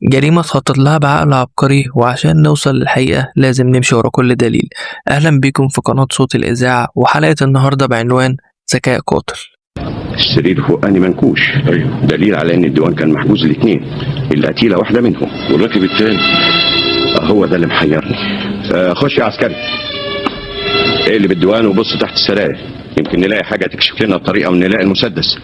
جريمة تخطط لها بعقل عبقري، وعشان نوصل للحقيقة لازم نمشي ورا كل دليل. أهلا بيكم في قناة صوت الإذاعة، وحلقة النهاردة بعنوان ذكاء قاتل. السرير فوقاني منكوش. ايوه، دليل على ان الديوان كان محجوز الاثنين، القتيله واحده منهم. والراكب التاني هو ده اللي محيرني. خش يا عسكري، اقلب الديوان وبص تحت السراير، يمكن نلاقي حاجه تكشف لنا الطريقه ونلاقي المسدس.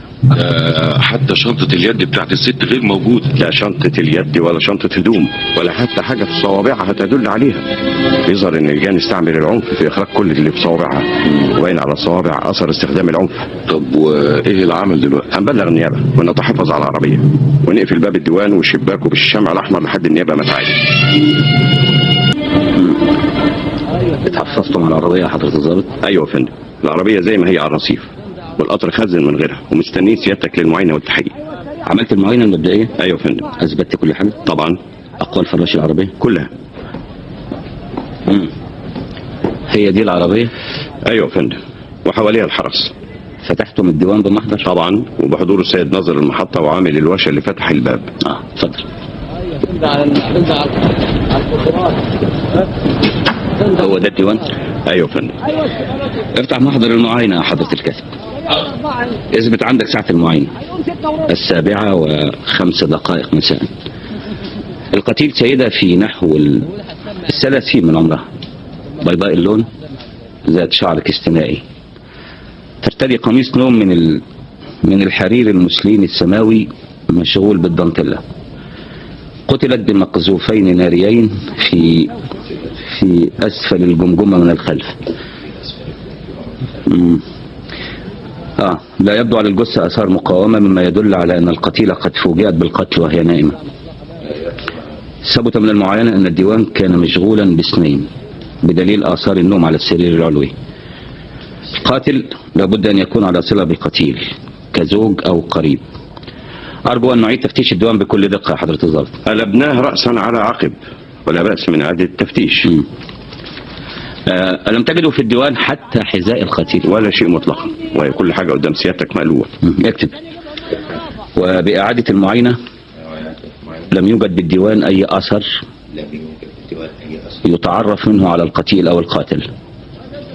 حتى شنطة اليد بتاعت الست غير موجودة. لا شنطه اليد ولا شنطه هدوم ولا حتى حاجه في صوابعها تدل عليها. يظهر ان الجان استعمل العنف في اخراج كل اللي في صوابعها، وباين على الصوابع اثر استخدام العنف. طب وايه العمل دلوقتي؟ هنبلغ النيابه ونتحفظ على العربيه ونقفل باب الديوان وشباكه بالشمع الاحمر لحد النيابه ما تعالج. اتحفظتم على العربية يا حضرة الضابط؟ ايوه يا فندم، العربيه زي ما هي على الرصيف، والقطر خزن من غيرها، ومستنيين سيادتك للمعاينه والتحقيق. عملت المعاينة المبدئية؟ ايوه يا فندم. أثبتت كل حاجة؟ طبعا. أقوال فراش العربية؟ كلها. هي دي العربية؟ ايوه يا فندم، وحواليها الحرس. فتحتم الديوان بمحضر؟ طبعا، وبحضور السيد ناظر المحطه وعامل الورشه اللي فتح الباب. اتفضل. هو ده الديوان؟ ايوه يا فندم. افتح محضر المعاينة يا حضرة الكاتب. اثبت عندك ساعة المعاينة 7:05 مساء. القتيل سيدة في نحو 30 من عمرها، بيضاء اللون، ذات شعر كستنائي، ترتدي قميص نوم من الحرير المسلين السماوي مشغول بالدانتيلا. قتلت بمقذوفين ناريين في أسفل الجمجمة من الخلف. لا يبدو على الجثة آثار مقاومة، مما يدل على أن القتيلة قد فوجئت بالقتل وهي نائمة. ثبت من المعاينة أن الديوان كان مشغولا باثنين بدليل آثار النوم على السرير العلوي. القاتل لابد أن يكون على صلة بقتيل كزوج أو قريب. أرجو أن نعيد تفتيش الديوان بكل دقة يا حضرة الضابط. قلبناه رأسا على عقب، ولا بأس من إعادة التفتيش. ألم تجدوا في الديوان حتى حذاء القتيل؟ ولا شيء مطلقا، وهي كل حاجة قدام سيادتك مقلوبة. اكتب. وبإعادة المعاينة لم يوجد بالديوان أي أثر يتعرف منه على القتيل أو القاتل،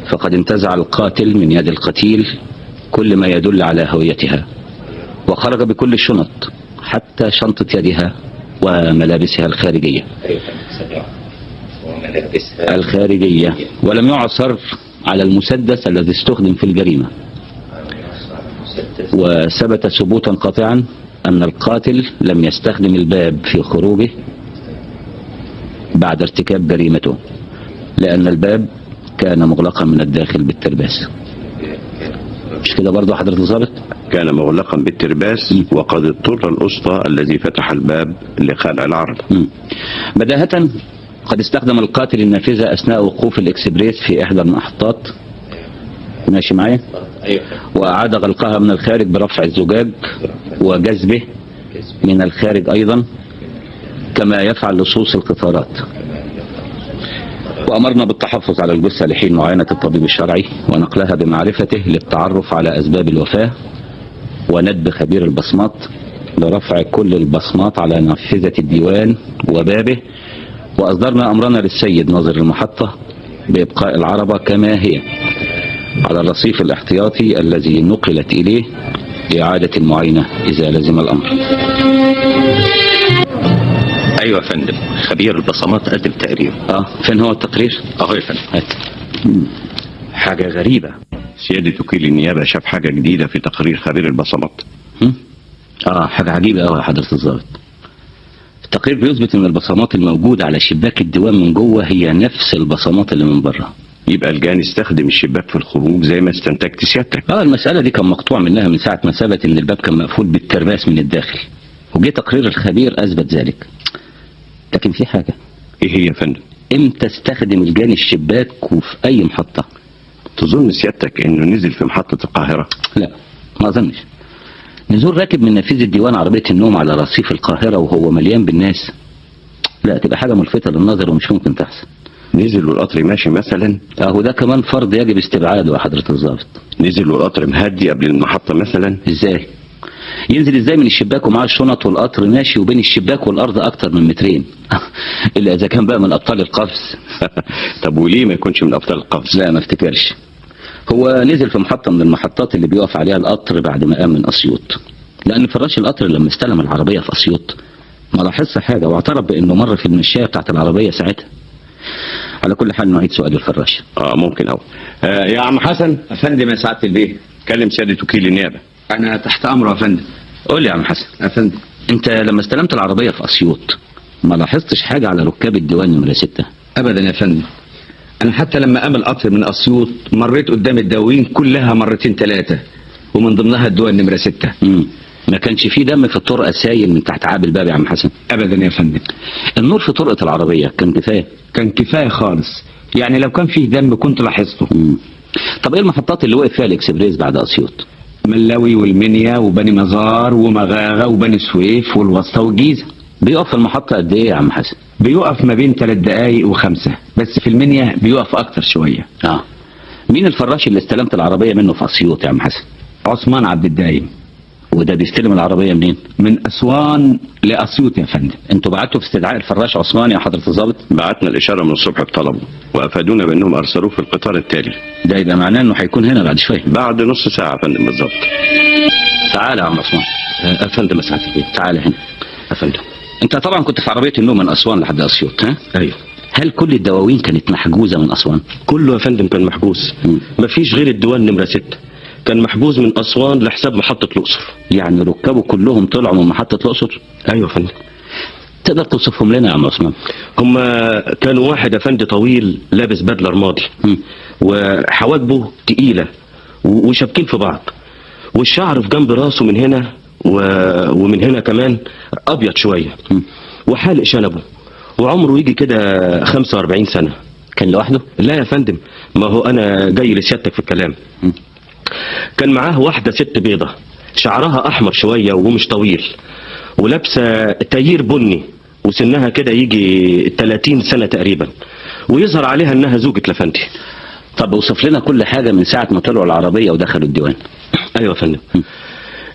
فقد انتزع القاتل من يد القتيل كل ما يدل على هويتها، وخرج بكل الشنط حتى شنطة يدها وملابسها الخارجية ولم يعثر على المسدس الذي استخدم في الجريمة. وثبت ثبوتا قاطعا أن القاتل لم يستخدم الباب في خروجه بعد ارتكاب جريمته، لأن الباب كان مغلقا من الداخل بالترباس. مش كده برضه حضرة الضابط؟ كان مغلقا بالترباس، وقد اضطر الأسطى الذي فتح الباب لخلع العرض. بداهة قد استخدم القاتل النافذة أثناء وقوف الإكسبريس في إحدى المحطات، ماشي معايا؟ وأعاد غلقها من الخارج برفع الزجاج وجذبه من الخارج أيضا، كما يفعل لصوص القطارات. وأمرنا بالتحفظ على الجثة لحين معاينة الطبيب الشرعي ونقلها بمعرفته للتعرف على أسباب الوفاة، وندب خبير البصمات لرفع كل البصمات على نافذة الديوان وبابه. وأصدرنا أمرنا للسيد ناظر المحطة بإبقاء العربة كما هي على الرصيف الاحتياطي الذي نقلت إليه لإعادة المعاينة إذا لزم الأمر. ايوه يا فندم، خبير البصمات قدم تقرير. فين هو التقرير؟ اهو يا فندم. هات. حاجة غريبة. سيادة وكيل النيابة شاف حاجة جديدة في تقرير خبير البصمات. حاجة عجيبة أوي يا حضرة الضابط. التقرير بيثبت ان البصمات الموجودة على شباك الديوان من جوه هي نفس البصمات اللي من بره. يبقى الجاني استخدم الشباك في الخروج زي ما استنتجت سيادتك. المسألة دي كان مقطوع منها من ساعة ما ثبت ان الباب كان مقفول بالترباس من الداخل، وجه تقرير الخبير اثبت ذلك. لكن في حاجة. ايه هي يا فندم؟ امتى استخدم الجاني الشباك وفي اي محطة؟ تظن سيادتك انه نزل في محطة القاهرة؟ لا، ما اظنش. نزول راكب من نافذة الديوان عربية النوم على رصيف القاهرة وهو مليان بالناس، لا تبقى حاجة ملفتة للنظر ومش ممكن تحصل. نزل والقطر ماشي مثلا؟ اهو ده كمان فرض يجب استبعاده يا حضرة الضابط. نزل والقطر مهدي قبل المحطة مثلا؟ ازاي؟ ينزل ازاي من الشباك ومعاه الشنط والقطر ماشي وبين الشباك والارض اكتر من مترين؟ الا اذا كان بقى من ابطال القفز. طب وليه ما يكونش من ابطال القفز؟ لا ما افتكرش. هو نزل في محطة من المحطات اللي بيقف عليها القطر بعد ما قام من اسيوط، لان فراش القطر لما استلم العربية في اسيوط ما لاحظش حاجة، واعترف بانه مر في المشاية بتاعت العربية ساعتها. على كل حال نعيد سؤال الفراش. ممكن اهو. يا عم حسن. افندم يا سعاده البيه. كلم سيادة وكيل النيابة. انا تحت امره يا فندم. قول لي يا عم حسن، افندم، انت لما استلمت العربية في اسيوط ما لاحظتش حاجة على ركاب الديوان نمرة 6؟ ابدا يا فندم. انا حتى لما قام القطر من اسيوط مريت قدام الدواوين كلها مرتين ثلاثه، ومن ضمنها الديوان نمره 6. ما كانش فيه دم في الطرقة سايل من تحت عاب الباب يا عم حسن؟ ابدا يا فندم. النور في طرقة العربية كان كفاية؟ كان كفايه خالص، يعني لو كان فيه دم كنت لاحظته. طب ايه المحطات اللي وقف فيها الاكسبريس بعد اسيوط؟ ملاوي والمنيا وبني مزار ومغاغه وبني سويف والوسطى والجيزه. بيقف في المحطة قد ايه يا عم حسن؟ بيقف ما بين 3 دقايق و5، بس في المنيا بيقف اكتر شويه. مين الفراش اللي استلمت العربية منه في اسيوط يا عم حسن؟ عثمان عبد الدايم. وده بيستلم العربية منين؟ من اسوان لاسيوط يا فندم. انتوا بعتوا في استدعاء الفراش عثمان يا حضرة الضابط؟ بعتنا الاشارة من الصبح بطلبه، وافادونا بانهم ارسلوه في القطار التالي. ده يبقى معناه انه هيكون هنا بعد شوية. بعد نص ساعة يا فندم بالظبط. تعالى يا عم عثمان. افندم سعادة البيه. تعالى هنا. افندم. انت طبعا كنت في عربية النوم من اسوان لحد اسيوط، ها؟ ايوه. هل كل الدواوين كانت محجوزة من اسوان؟ كله يا فندم كان محجوز. مفيش غير الديوان نمرة 6 كان محجوز من اسوان لحساب محطة الاقصر. يعني ركابه كلهم طلعوا من محطة الاقصر؟ ايوه يا فندم. تقدر توصفهم لنا يا عم عثمان؟ هم كانوا واحد يا فندم طويل لابس بدلة رمادي، وحواجبه تقيلة وشابكين في بعض، والشعر في جنب راسه من هنا ومن هنا كمان ابيض شوية، وحالق شنبه، وعمره يجي كده 45 سنة. كان لوحده؟ لا يا فندم، ما هو انا جاي لسيادتك في الكلام. كان معاه واحدة ست بيضة شعرها احمر شوية ومش طويل، ولابسة تايير بني، وسنها كده يجي 30 سنة تقريبا، ويظهر عليها انها زوجة لفندي. طب اوصف لنا كل حاجة من ساعة ما طلعوا العربية ودخلوا الديوان. ايوه يا فندم.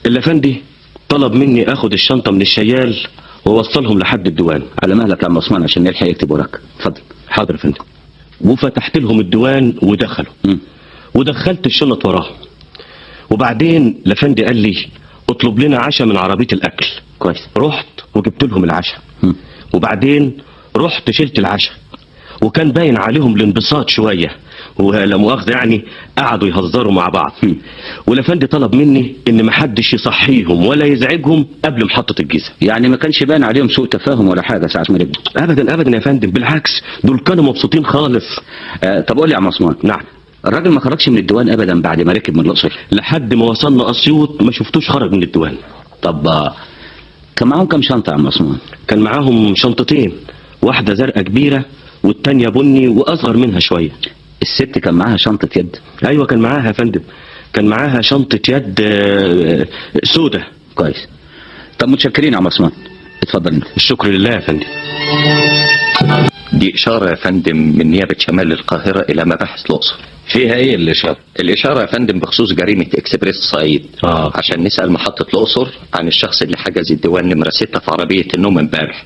اللفندي طلب مني اخد الشنطة من الشيال ووصلهم لحد الديوان. على مهلك يا عم عثمان عشان نلحق يكتب وراك. اتفضل. حاضر يا فندم. وفتحت لهم الديوان ودخلوا. ودخلت الشنط وراهم. وبعدين لفندي قال لي اطلب لنا عشاء من عربية الاكل. كويس. رحت وجبت لهم العشاء. وبعدين رحت شلت العشاء، وكان باين عليهم الانبساط شوية، ولا مؤاخذة يعني قعدوا يهزروا مع بعض. ولفندي طلب مني ان محدش يصحيهم ولا يزعجهم قبل محطة الجيزة. يعني ما كانش باين عليهم سوء تفاهم ولا حاجة ساعة ما رجعوا؟ ابدا ابدا يا فندم، بالعكس دول كانوا مبسوطين خالص. طب قول لي يا عم عثمان. نعم. الراجل ما خرجش من الديوان ابدا بعد ما ركب من الاقصر؟ لحد ما وصلنا اسيوط ما شفتوش خرج من الديوان. طب كان معاهم كام شنطة يا عم عثمان؟ كان معاهم شنطتين، واحدة زرقاء كبيرة والتانية بني واصغر منها شوية. الست كان معاها شنطة يد؟ ايوه كان معاها يا فندم، كان معاها شنطة يد سودة. كويس. طب متشكرين يا عم عثمان، اتفضل انت. الشكر لله يا فندم. دي إشارة يا فندم من نيابة شمال القاهرة إلى مباحث الأقصر. فيها ايه الاشاره؟ الإشارة يا فندم بخصوص جريمة إكسبريس صعيد. عشان نسأل محطة الأقصر عن الشخص اللي حجز الديوان نمرة 6 في عربية النوم امبارح،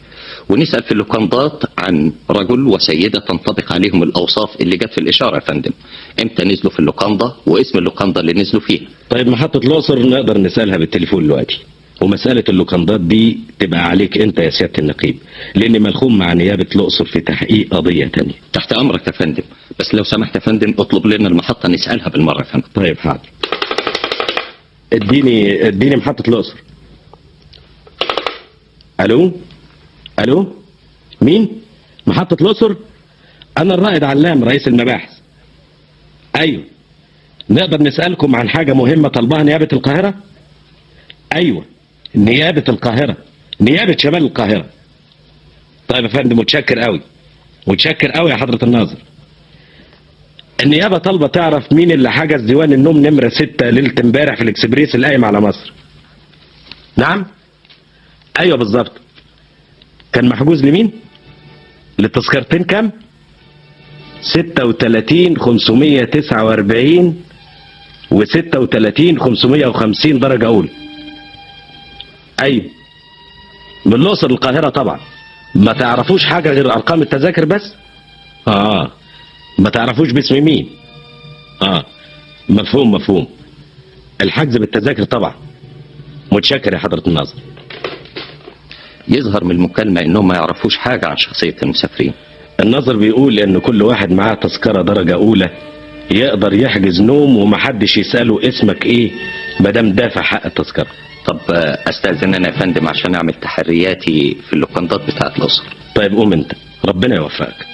ونسأل في اللوكندات عن رجل وسيدة تنطبق عليهم الأوصاف اللي جت في الإشارة يا فندم. امتى نزلوا في اللوكاندا واسم اللوكاندا اللي نزلوا فيها. طيب محطة الأقصر نقدر نسألها بالتليفون دلوقتي، ومسألة اللوكندات دي تبقى عليك انت يا سيادة النقيب، لاني ملخوم مع نيابة الأقصر في تحقيق قضية تانية. تحت أمرك يا فندم، بس لو سمحت يا فندم اطلب لنا المحطة نسألها بالمرة يا فندم. طيب حاضر. اديني محطة الأقصر. الو مين؟ محطة الأقصر؟ انا الرائد علام رئيس المباحث. ايوه، نقدر نسألكم عن حاجة مهمة طلبها نيابة القاهرة؟ ايوه، نيابة القاهرة، نيابة شمال القاهرة. طيب يا فندم، متشكر قوي، متشكر قوي يا حضرة الناظر. النيابة طالبة تعرف مين اللي حجز ديوان النوم نمرة 6 ليلة امبارح في الاكسبريس القايم على مصر. نعم؟ ايوه بالظبط. كان محجوز لمين؟ للتذكرتين كام؟ 36,549 و36,550 درجة أولى. ايوه، من الاقصر للقاهره طبعا. ما تعرفوش حاجه غير ارقام التذاكر بس؟ ما تعرفوش باسم مين؟ مفهوم. الحجز بالتذاكر طبعا. متشكر يا حضره الناظر. يظهر من المكالمة انهم ما يعرفوش حاجة عن شخصية المسافرين. الناظر بيقول ان كل واحد معاه تذكرة درجة اولى يقدر يحجز نوم ومحدش يسأله اسمك ايه مادام دافع حق التذكرة. طب استاذن انا يا فندم عشان اعمل تحرياتي في اللوكندات بتاعت الاقصر. طيب قوم انت، ربنا يوفقك.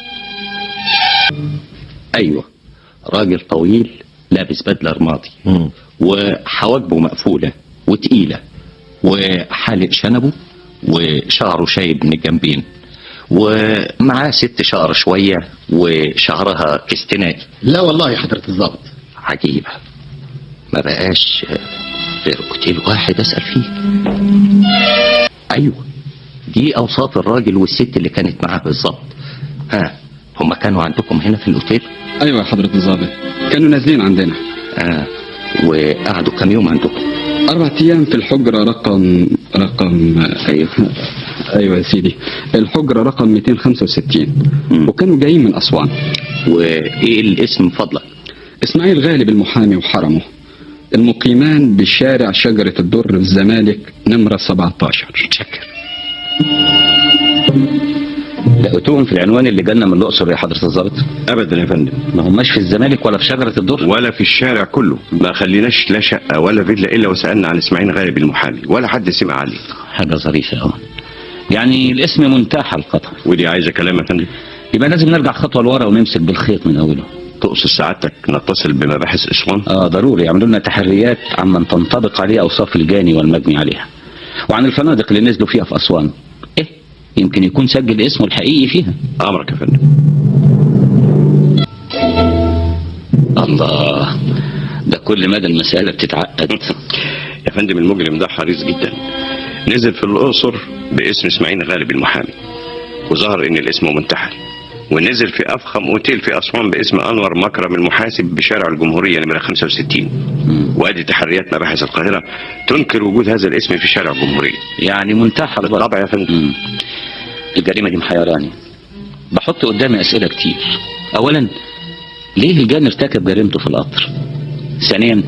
ايوه، راجل طويل لابس بدلة رمادي وحواجبه مقفولة وتقيلة وحالق شنبه وشعره شايب من الجنبين ومعاه ست شعر شوية وشعرها كستنائي. لا والله يا حضرة الضابط. عجيبة، ما بقاش غير اوتيل واحد اسأل فيه. ايوه، دي اوصاف الراجل والست اللي كانت معاه بالظبط. هما كانوا عندكم هنا في الاوتيل؟ ايوه يا حضرة الضابط، كانوا نازلين عندنا. وقعدوا كم يوم عندكم؟ 4 ايام في الحجرة رقم ايوه يا سيدي، الحجرة رقم 265. وكانوا جايين من اسوان. وايه الاسم فضلك؟ اسماعيل غالب المحامي وحرمه، المقيمان بشارع شجرة الدر في الزمالك نمرة 17. شكر. لقيتوهم في العنوان اللي جالنا من الاقصر يا حضرة الضابط؟ ابدا يا فندم. ما هماش في الزمالك ولا في شجرة الدر ولا في الشارع كله، ما خليناش لا شقة ولا فيلا الا وسألنا عن اسماعيل غالب المحامي، ولا حد سمع عليه. حاجة ظريفة يعني الاسم منتهى الخطر. ودي عايزة كلام يا فندم. يبقى لازم نرجع خطوة لورا ونمسك بالخيط من اوله. تقصد سعادتك نتصل بمباحث اسوان؟ ضروري يعملوا لنا تحريات عمن تنطبق عليه اوصاف الجاني والمجني عليها، وعن الفنادق اللي نزلوا فيها في اسوان. يمكن يكون سجل اسمه الحقيقي فيها. امرك يا فندم. الله، ده كل مدى المسألة بتتعقد. يا فندم المجرم ده حريص جدا، نزل في الاقصر باسم اسماعيل غالب المحامي وظهر ان الاسم منتحل، ونزل في افخم اوتيل في اسوان باسم انور مكرم المحاسب بشارع الجمهورية نمرة 65. وادي تحريات مباحث القاهرة تنكر وجود هذا الاسم في شارع الجمهورية. يعني منتحل بالطبع يا فندم. الجريمة دي محيراني، بحط قدامي اسئلة كتير. اولا، ليه الجاني ارتكب جريمته في القطر؟ ثانيا،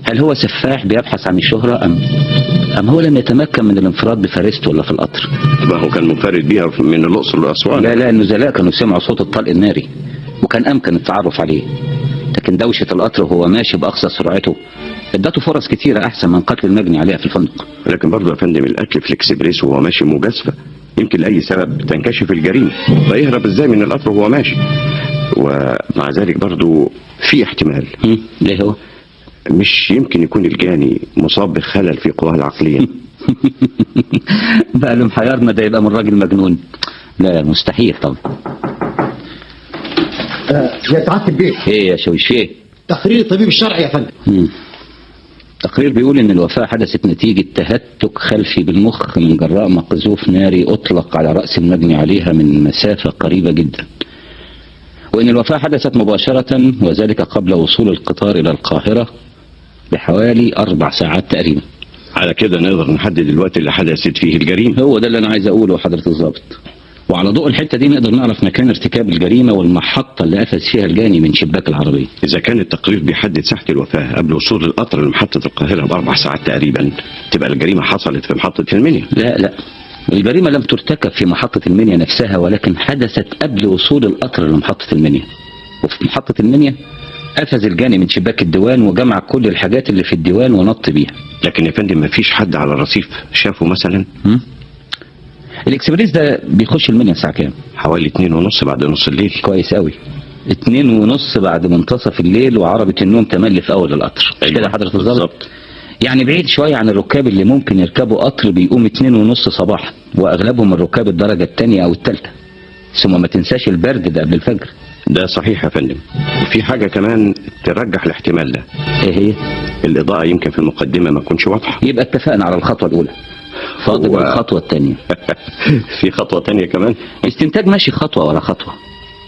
هل هو سفاح بيبحث عن الشهرة ام هو لم يتمكن من الانفراد بفريسته ولا في القطر؟ ما هو كان منفرد بيها من الاقصر لاسوان. لا النزلاء كانوا سمعوا صوت الطلق الناري وكان امكن التعرف عليه، لكن دوشة القطر وهو ماشي باقصى سرعته ادته فرص كتيرة احسن من قتل المجني عليها في الفندق. لكن برضه يا فندم القتل في الاكسبريس وهو ماشي مجازفة، يمكن لاي سبب تنكشف الجريمة، فيهرب ازاي من القطر وهو ماشي؟ ومع ذلك برضه في احتمال. ليه هو؟ مش يمكن يكون الجاني مصاب بخلل في قواه العقلية؟ بقى اللي محيرنا ده يبقى من راجل مجنون. لا مستحيل طبعا. يا سعادة البيت. ايه يا شويش ايه؟ تقرير الطبيب الشرعي يا فندم. تقرير بيقول ان الوفاة حدثت نتيجة تهتك خلفي بالمخ من جراء مقذوف ناري اطلق على رأس المجني عليها من مسافة قريبة جدا، وان الوفاة حدثت مباشرة وذلك قبل وصول القطار الى القاهرة بحوالي 4 ساعات تقريبا. على كده نقدر نحدد الوقت اللي حدثت فيه الجريمة. هو ده اللي انا عايز اقوله حضرة الضابط، وعلى ضوء الحتة دي نقدر نعرف مكان ارتكاب الجريمة والمحطة اللي قفز فيها الجاني من شباك العربية. إذا كان التقرير بيحدد ساحة الوفاة قبل وصول القطر لمحطة القاهرة ب4 ساعات تقريبا، تبقى الجريمة حصلت في محطة المنيا. لا الجريمة لم ترتكب في محطة المنيا نفسها، ولكن حدثت قبل وصول القطر لمحطة المنيا. وفي محطة المنيا قفز الجاني من شباك الديوان وجمع كل الحاجات اللي في الديوان ونط بيها. لكن يا فندم مفيش حد على الرصيف شافه مثلا؟ الاكسبريس ده بيخش المنيا الساعة كام؟ حوالي 2:30 بعد نص الليل. كويس قوي، 2:30 بعد منتصف الليل، وعربة النوم تملي في اول القطر. أيوة كده حضرة الضابط؟ يعني بعيد شوية عن الركاب اللي ممكن يركبوا قطر بيقوم 2:30 صباحا، واغلبهم الركاب الدرجة الثانية او الثالثة. ثم ما تنساش البرد ده قبل الفجر. ده صحيح يا فندم، وفي حاجة كمان ترجح الاحتمال ده. ايه هي؟ الإضاءة يمكن في المقدمة ما تكونش واضحة. يبقى اتفقنا على الخطوة الأولى، فاضل الخطوة الثانية. في خطوة تانية كمان؟ استنتاج ماشي خطوة ورا خطوة.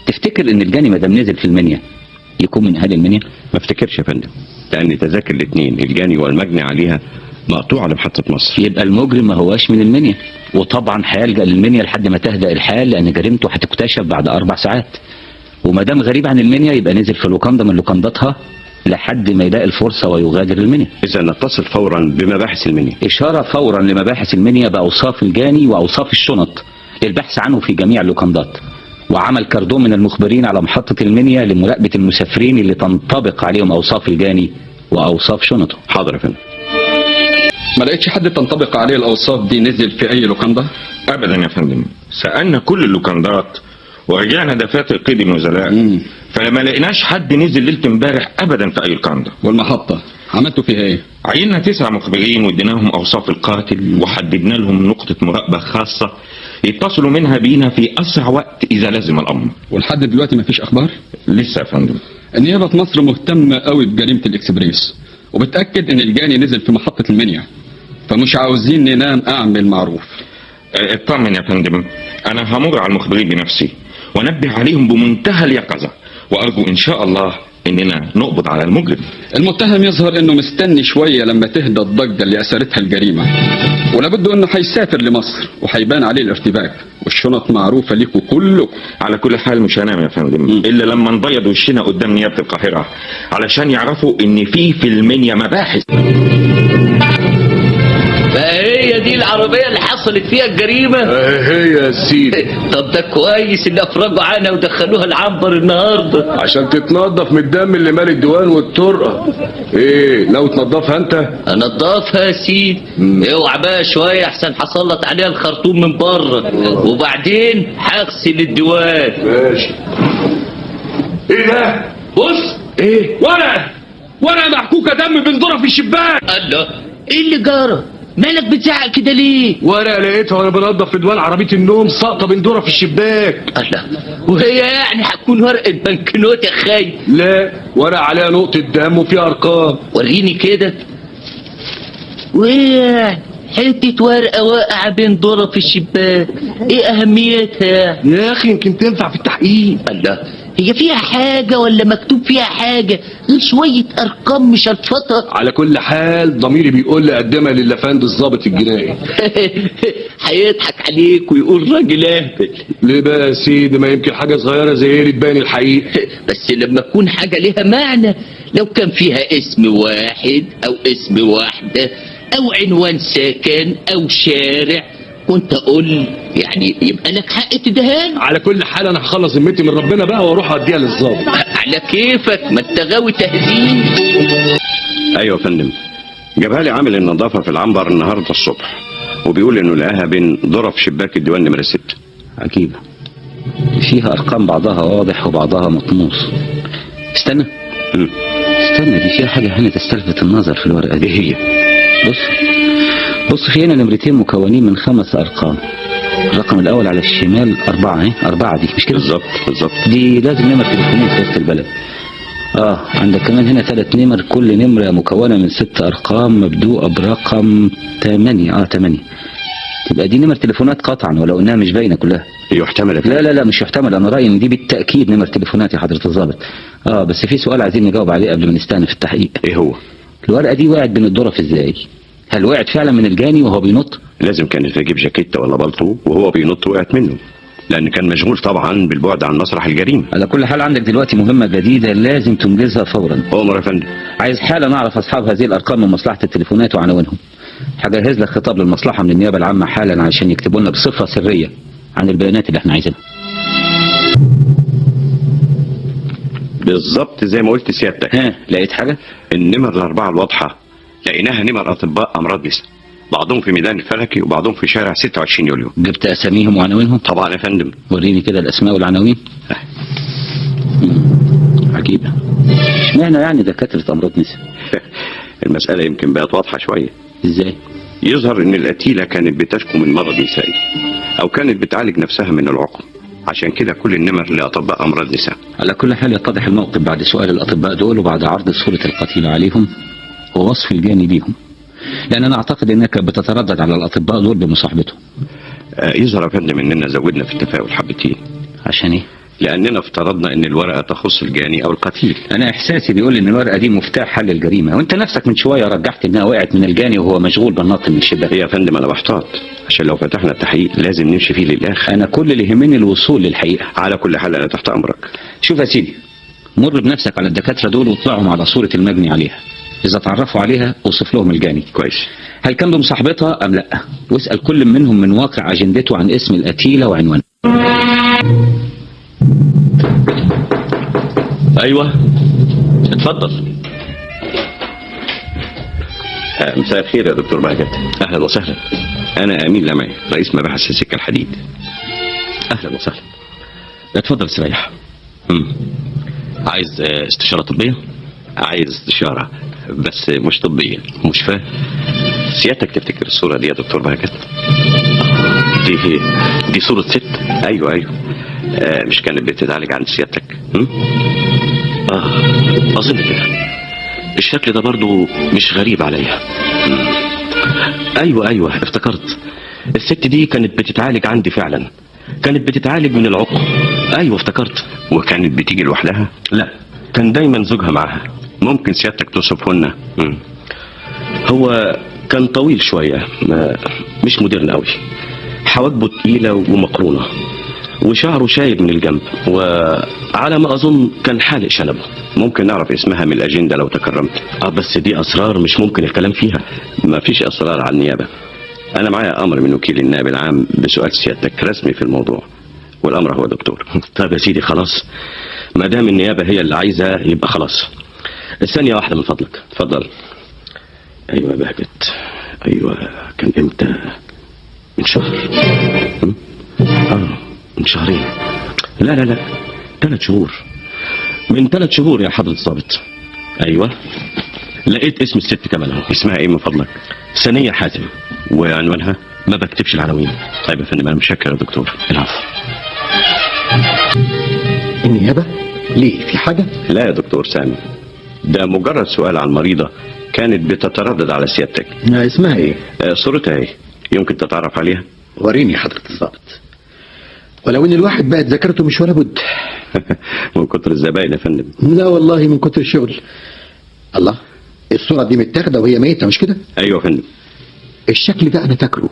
تفتكر ان الجاني مادام نزل في المنيا يكون من اهل المنيا؟ ما افتكرش يا فندم، لأن تذاكر الاثنين الجاني والمجني عليها مقطوع على محطة مصر. يبقى المجرم ما هواش من المنيا، وطبعا هيلجأ للمنيا لحد ما تهدأ الحال، لان جريمته هتكتشف بعد 4 ساعات. وما دام غريب عن المنيا يبقى نزل في لوكاندا من لوكانداتها لحد ما يلاقي الفرصه ويغادر المنيا. اذا نتصل فورا بمباحث المنيا. اشاره فورا لمباحث المنيا باوصاف الجاني واوصاف الشنط للبحث عنه في جميع اللوكاندات، وعمل كاردون من المخبرين على محطه المنيا لمراقبه المسافرين اللي تنطبق عليهم اوصاف الجاني واوصاف شنطه. حاضر يا فندم. ما لقيتش حد تنطبق عليه الاوصاف دي نزل في اي لوكاندا؟ ابدا يا فندم، سالنا كل اللوكاندات ورجعنا دفاتر قيد النزلاء، فلما لقيناش حد نزل ليله امبارح ابدا في اي لوكاندا. والمحطه عملتوا فيها ايه؟ عيننا 9 مخبرين واديناهم اوصاف القاتل وحددنا لهم نقطه مراقبه خاصه يتصلوا منها بينا في اسرع وقت اذا لزم الامر. ولحد دلوقتي مفيش اخبار؟ لسه يا فندم. النيابه مصر مهتمه قوي بجريمه الاكسبريس، وبتاكد ان الجاني نزل في محطه المنيا، فمش عاوزين ننام اعمل معروف. اطمن يا فندم، انا همر على المخبرين بنفسي وانبه عليهم بمنتهى اليقظه، وارجو ان شاء الله اننا نقبض على المجرم. المتهم يظهر انه مستني شويه لما تهدى الضجه اللي اثارتها الجريمه، ولابد انه هيسافر لمصر وهيبان عليه الارتباك، والشنط معروفه ليكوا كلكم. على كل حال مش هنام يا فندم الا لما نبيض وشنا قدام نيابه القاهره علشان يعرفوا ان في المنيا مباحث. فهي دي العربية اللي حصلت فيها الجريمة؟ هي يا سيدي. طب ده كويس اللي افرجوا عنها ودخلوها العنبر النهارده عشان تتنضف من الدم اللي مال الديوان والطرقه. ايه ناوي تنضفها انت؟ انضفها يا سيدي. اوعى بقى شويه احسن حصلت عليها الخرطوم من بره، وبعدين هغسل الديوان. ماشي. ايه ده؟ بص ايه؟ ورقه محكوكه دم بندورها في الشباك. الله، ايه اللي جرى؟ مالك بتزعق كده ليه؟ ورقه لقيتها وانا بنضف في ديوان عربيه النوم ساقطه بندورها في الشباك. الله، وهي يعني هتكون ورقه بنكنوت يا خاي؟ لا، ورقه عليها نقطه دم وفيها ارقام. وريني كده. وايه يعني؟ حته ورقه واقعه بندورها في الشباك، ايه اهميتها؟ يا اخي يمكن تنفع في التحقيق. الله، هي فيها حاجة ولا مكتوب فيها حاجة غير شوية أرقام مشلفطة؟ على كل حال ضميري بيقول لي قدمها للافندي الضابط الجنائي. هيضحك عليك ويقول راجل اهبل. ليه بقى يا سيدي؟ ما يمكن حاجة صغيرة زي دي تبان الحقيقة. بس لما تكون حاجة ليها معنى، لو كان فيها اسم واحد أو اسم واحدة أو عنوان سكن أو شارع كنت اقول يعني يبقى لك حق تدهان. على كل حال انا هخلص ذمتي من ربنا بقى واروح اديها للظابط. على كيفك، ما انت غاوي تهزين. ايوه يا فندم، جابها لي عامل النظافه في العنبر النهارده الصبح، وبيقول انه لقاها بين ظرف شباك الديوان نمره 6. عجيبه، فيها ارقام بعضها واضح وبعضها مطموس. استنى دي فيها حاجه هنا تستلفت النظر في الورقه دي. هي بص في هنا نمرتين مكونين من 5 ارقام. الرقم الاول على الشمال 4 اهي، 4 دي مش كده؟ بالظبط. دي لازم نمر تليفونين في وسط البلد. عندك كمان هنا 3 نمر، كل نمره مكونه من 6 ارقام مبدوءه برقم 8. 8 تبقى دي نمر تليفونات قطعا ولو انها مش باينه كلها. يحتمل؟ لا مش يحتمل، انا رايي ان دي بالتاكيد نمر تليفونات يا حضره الضابط. بس في سؤال عايزين نجاوب عليه قبل ما نستأنف التحقيق. ايه هو؟ الورقه دي وقعت بين الظرف ازاي؟ هل وقعت فعلا من الجاني وهو بينط؟ لازم كانت تجيب جاكيته ولا بلطو وهو بينط وقعت منه، لان كان مشغول طبعا بالبعد عن مسرح الجريمه. على كل حال عندك دلوقتي مهمه جديده لازم تنجزها فورا. امر يا فندم. عايز حالا اعرف اصحاب هذه الارقام من مصلحه التليفونات وعناوينهم. هجهز لك خطاب للمصلحه من النيابه العامه حالا عشان يكتبوا لنا بصفه سريه عن البيانات اللي احنا عايزينها. بالظبط زي ما قلت سيادتك. لقيت حاجه؟ النمر ال4 الواضحه لقيناها نمر اطباء امراض نساء، بعضهم في ميدان الفلكي وبعضهم في شارع 26 يوليو. جبت اساميهم وعناوينهم؟ طبعا يا فندم. وريني كده الاسماء والعناوين. عجيبه، اشمعنى يعني دكاتره امراض نساء؟ المساله يمكن بقت واضحه شويه. ازاي؟ يظهر ان القتيله كانت بتشكو من مرض نسائي او كانت بتعالج نفسها من العقم، عشان كده كل النمر لاطباء امراض نساء. على كل حال يتضح الموقف بعد سؤال الاطباء دول وبعد عرض صوره القتيل عليهم ووصف الجاني ليهم، لان انا اعتقد انك بتتردد على الاطباء دول بمصاحبتهم. يظهر يا فندم اننا زودنا في التفاؤل حبتين. عشان ايه؟ لاننا افترضنا ان الورقه تخص الجاني او القتيل. انا احساسي بيقول ان الورقه دي مفتاح حل الجريمه، وانت نفسك من شويه رجحت انها وقعت من الجاني وهو مشغول بالنط من الشباك. يا فندم انا بحتاط عشان لو فتحنا التحقيق لازم نمشي فيه للاخر. انا كل اللي يهمني الوصول للحقيقه. على كل حال انا تحت امرك. شوف يا سيدي، مر بنفسك على الدكاتره دول واطلعهم على صوره المجني عليها. اذا تعرفوا عليها اوصف لهم الجاني. كويس. هل كان بمصاحبتها ام لا؟ واسال كل منهم من واقع اجندته عن اسم القتيله وعنوانها. ايوه اتفضل. مساء الخير يا دكتور بهجت. اهلا وسهلا. انا امين لمعي رئيس مباحث السكه الحديد. اهلا وسهلا. اتفضل استريح. عايز استشاره طبيه؟ عايز استشاره بس مش طبيه. مش فاهم. سيادتك تفتكر الصوره دي يا دكتور بهجت؟ دي صوره ست. ايوه مش كانت بتتعالج عند سيادتك؟ اظن كده. الشكل ده برضو مش غريب عليا. ايوه افتكرت. الست دي كانت بتتعالج عندي فعلا. كانت بتتعالج من العقم. ايوه افتكرت. وكانت بتيجي لوحدها؟ لا، كان دايما زوجها معاها. ممكن سيادتك توصفهن؟ هو كان طويل شويه، مش مودرن قوي. حواجبه تقيله ومقرونه، وشعره شايب من الجنب، وعلى ما اظن كان حالق شنبه. ممكن نعرف اسمها من الاجنده لو تكرمت؟ بس دي اسرار مش ممكن الكلام فيها. ما فيش اسرار على النيابه. انا معايا امر من وكيل النائب العام بسؤال سيادتك رسمي في الموضوع، والامر هو دكتور. طيب يا سيدي خلاص، ما دام النيابه هي اللي عايزه يبقى خلاص. ثانيه واحده من فضلك. اتفضل. ايوه يا بهجت. ايوه كان امتى؟ من شهر. من شهرين. لا 3 شهور. من 3 شهور يا حضرة الضابط. ايوه لقيت اسم الست كمان اهو. اسمها ايه من فضلك؟ ثانية حاتم. وعنوانها؟ ما بكتبش العناوين. طيب يا فندم انا متشكر يا دكتور. العفو. النيابة؟ ليه؟ في حاجة؟ لا يا دكتور سامي، ده مجرد سؤال عن مريضة كانت بتتردد على سيادتك. اسمها ايه؟ صورتها ايه؟ يمكن تتعرف عليها؟ وريني حضرة الضابط. ولو ان الواحد بقت ذاكرته مش ولا بد. من كتر الزباين يا فندم. لا والله من كتر الشغل. الله، الصورة دي متاخدة وهي ميتة مش كده؟ ايوه يا فندم. الشكل ده انا فاكره.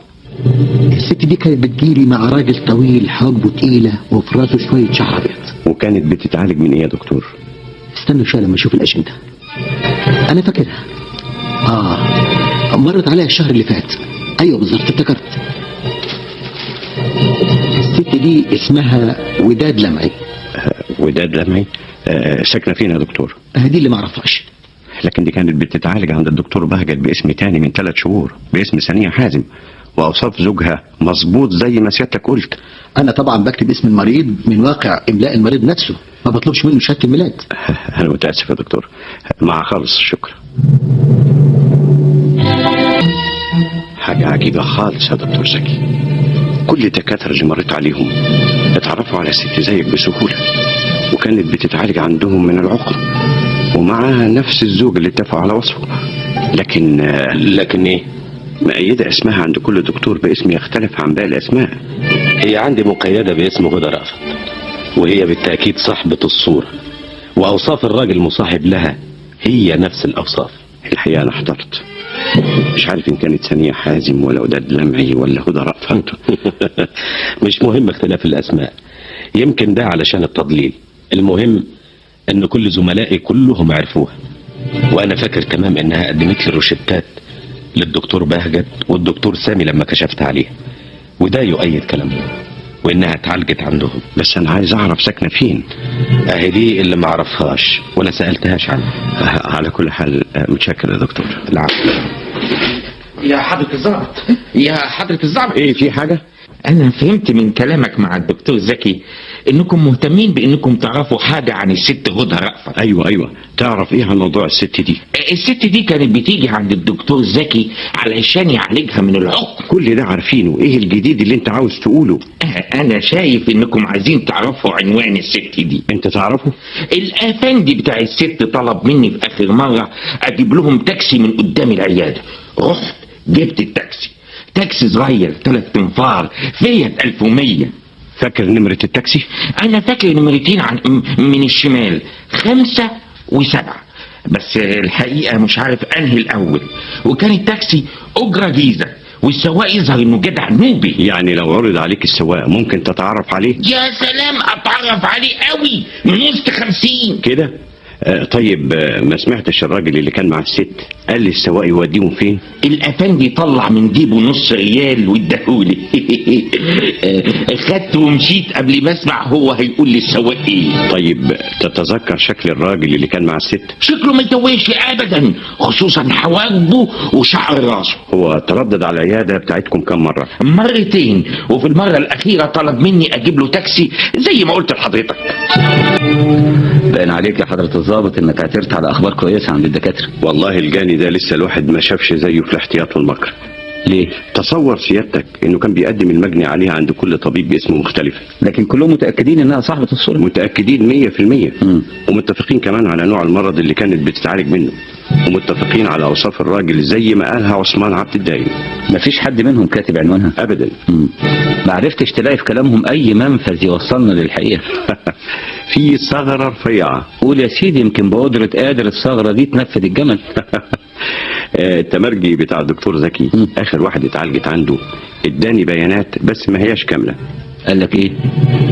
الست دي كانت بتجيلي مع راجل طويل حواجبه تقيلة وفي راسه شوية شعر ابيض. وكانت بتتعالج من ايه يا دكتور؟ استنوا شوية لما اشوف الاجندة. انا فاكرها. مرت عليها الشهر اللي فات. ايوه بالظبط افتكرت. الست دي اسمها وداد لمعي. وداد لمعي؟ ساكنه فين يا دكتور؟ دي اللي ما اعرفهاش. لكن دي كانت بتتعالج عند الدكتور بهجت باسم تاني من 3 شهور، باسم ثانية حازم، واوصاف زوجها مظبوط زي ما سيادتك قلت. انا طبعا بكتب اسم المريض من واقع املاء المريض نفسه، ما بطلبش منه شهاده الميلاد. انا متاسف يا دكتور. مع خالص شكرا. حاجة عجيبة خالص يا دكتور زكي. كل الدكاترة اللي مريت عليهم اتعرفوا على ست زيك بسهولة، وكانت بتتعالج عندهم من العقم، ومعاها نفس الزوج اللي اتفقوا على وصفه. لكن ايه؟ مقيدة اسمها عند كل دكتور باسم يختلف عن باقي الاسماء. هي عندي مقيدة باسم هدى رأفت، وهي بالتأكيد صاحبة الصورة، وأوصاف الراجل المصاحب لها هي نفس الأوصاف. الحقيقة أنا احترت، مش عارف إن كانت ثانية حازم ولا وداد لمعي ولا هدى رأفت. مش مهم اختلاف الأسماء، يمكن ده علشان التضليل. المهم إن كل زملائي كلهم عرفوها، وأنا فاكر كمان إنها قدمت لي روشتات للدكتور بهجت والدكتور سامي لما كشفت عليها، وده يؤيد كلامهم، وإنها اتعالجت عندهم. بس أنا عايز أعرف ساكنة فين. أهي دي اللي معرفهاش ولا سألتهاش عنها. على كل حال متشكر يا دكتور. العفو. يا حضرة الضابط، يا حضرة الضابط، ايه في حاجة؟ أنا فهمت من كلامك مع الدكتور زكي إنكم مهتمين بإنكم تعرفوا حاجة عن الست هدى رأفت. أيوة. تعرف إيه عن موضوع الست دي؟ الست دي كانت بتيجي عند الدكتور زكي علشان يعالجها من العقم. كل ده عارفينه، إيه الجديد اللي أنت عاوز تقوله؟ أنا شايف إنكم عايزين تعرفوا عنوان الست دي. أنت تعرفه؟ الأفندي بتاع الست طلب مني في آخر مرة أجيب لهم تاكسي من قدام العيادة. رحت جبت التاكسي، تاكسي صغير 3 تنفار فيت 1100. فاكر نمرة التاكسي؟ انا فاكر نمرتين من الشمال 5 و7، بس الحقيقة مش عارف انهي الاول. وكان التاكسي اجرة جيزة، والسواق يظهر انه جدع نوبي. يعني لو عرض عليك السواق ممكن تتعرف عليه؟ يا سلام، اتعرف عليه قوي من وسط 50 كده. طيب ما سمعتش الراجل اللي كان مع الست قال لي السواق يوديهم فين؟ الافندي طلع من جيبه نص ريال واداهولي. خدته ومشيت قبل ما اسمع هو هيقول لي السواق ايه. طيب تتذكر شكل الراجل اللي كان مع الست؟ شكله ما يتوهش ابدا، خصوصا حواجبه وشعر راسه. هو تردد على العياده بتاعتكم كم مره؟ مرتين، وفي المره الاخيره طلب مني اجيب له تاكسي زي ما قلت لحضرتك. باين عليك يا حضرة الضابط انك عثرت على اخبار كويسة عند الدكاترة. والله الجاني ده لسه الواحد ما شافش زيه في الاحتياط والمكر. ليه؟ تصور سيادتك انه كان بيقدم المجني عليها عند كل طبيب باسمه مختلف، لكن كلهم متأكدين انها صاحبة الصورة. متأكدين 100%. ومتفقين كمان على نوع المرض اللي كانت بتتعالج منه، ومتفقين على اوصاف الراجل زي ما قالها عثمان عبد الدايم. مفيش حد منهم كاتب عنوانها ابدا. ما عرفتش تلاقي في كلامهم اي منفذ يوصلنا للحقيقة؟ في ثغرة رفيعة. قول يا سيدي، يمكن بقدرة قادر الثغرة دي تنفذ الجمل. التمرجي بتاع الدكتور زكي اخر واحد اتعالجت عنده اداني بيانات بس ما هياش كاملة. قال لك ايه؟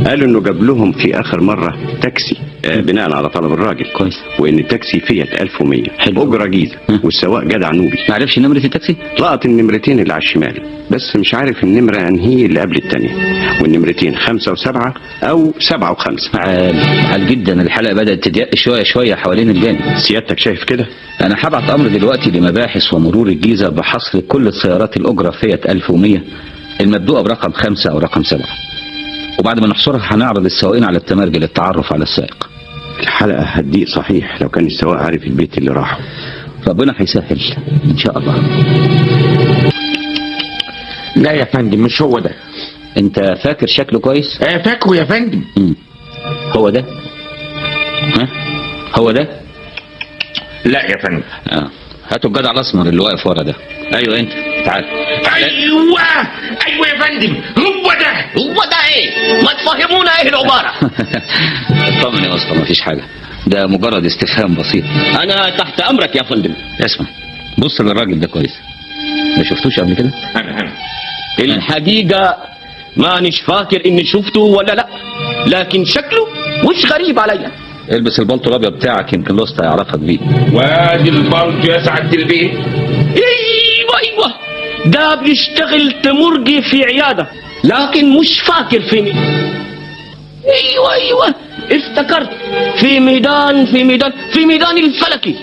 قال انه جاب لهم في اخر مرة تاكسي بناء على طلب الراجل. كويس. وان التاكسي فيت 1100 اجرة جيزة، والسواق جدع نوبي. ما عرفش نمرة التاكسي؟ لقط النمرتين اللي على الشمال، بس مش عارف النمرة انهي اللي قبل التانية، والنمرتين 5 و7 او 7 و5. عال جدا. الحلقة بدأت تضيق شوية شوية حوالين الجانب. سيادتك شايف كده؟ انا هبعت امر دلوقتي لمباحث ومرور الجيزة بحصر كل السيارات الاجرة فيت 1100 المبدوءة برقم 5 او رقم 7، وبعد ما نحصرها هنعرض السواقين على التمرجي للتعرف على السائق. الحلقة هتضيق صحيح لو كان السواق عارف البيت اللي راحه. ربنا هيسهل ان شاء الله. لا يا فندم، مش هو ده. انت فاكر شكله كويس؟ فاكره يا فندم. هو ده؟ ها؟ هو ده؟ لا يا فندم. هاتوا الجدع الاسمر اللي واقف ورا ده. ايوه انت، تعال. ايوه يا فندم، هو ده. هو ده ايه؟ ما تفهمونا ايه العبارة؟ اطمن يا اسطى، مفيش حاجة، ده مجرد استفهام بسيط. انا تحت امرك يا فندم. اسمع، بص للراجل ده كويس. ما شفتوش قبل كده؟ الحقيقة مانيش فاكر اني شفته ولا لا، لكن شكله مش غريب عليا. البس البلطو الابيض بتاعك، يمكن لوستا يعرفك بيه. وادي البلطو يا سعادة البيت. ايوه ده بيشتغل تمرجي في عيادة، لكن مش فاكر في مين. ايوه افتكرت، في ميدان الفلكي.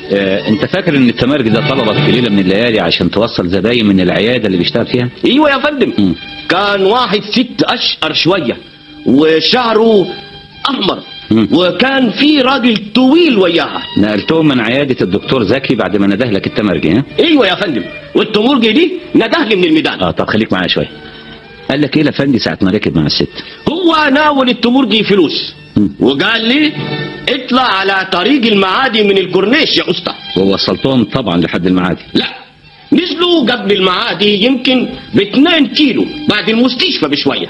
انت فاكر ان التمرجي ده طلبك في ليله من الليالي عشان توصل زباين من العياده اللي بيشتغل فيها؟ ايوه يا فندم. كان واحد ست اشقر شويه وشعره احمر، وكان في راجل طويل وياها. نقلتهم من عياده الدكتور زكي بعد ما نده لك التمرجي؟ ها؟ ايوه يا فندم، والتمرجي دي نده لي من الميدان. طب خليك معايا شويه. قال لك ايه الافندي ساعه ما ركب مع الست؟ هو ناول التمرجي فلوس وقال لي اطلع على طريق المعادي من الكورنيش يا اسطى. ووصلتهم طبعا لحد المعادي؟ لا، نزلوا قبل المعادي يمكن ب2 كيلو بعد المستشفى بشويه.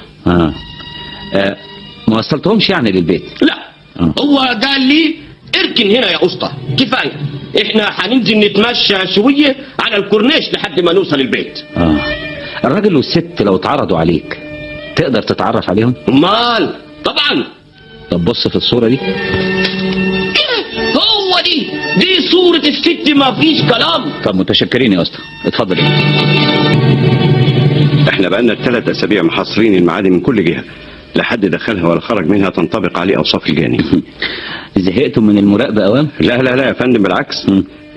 ما وصلتهمش يعني للبيت؟ لا. هو قال لي اركن هنا يا اسطى، كفايه، احنا هننزل نتمشى شويه على الكورنيش لحد ما نوصل البيت. الراجل والست لو اتعرضوا عليك تقدر تتعرف عليهم؟ مال طبعا. طب بص في الصورة دي. هو دي صورة الست، ما فيش كلام. طب متشكرين يا اسطى، اتفضل. احنا بقالنا 3 أسابيع محاصرين المعادي من كل جهة، لا حد دخلها ولا خرج منها تنطبق عليه اوصاف الجاني. زهقتم من المراقبة اوام؟ لا يا فندم، بالعكس.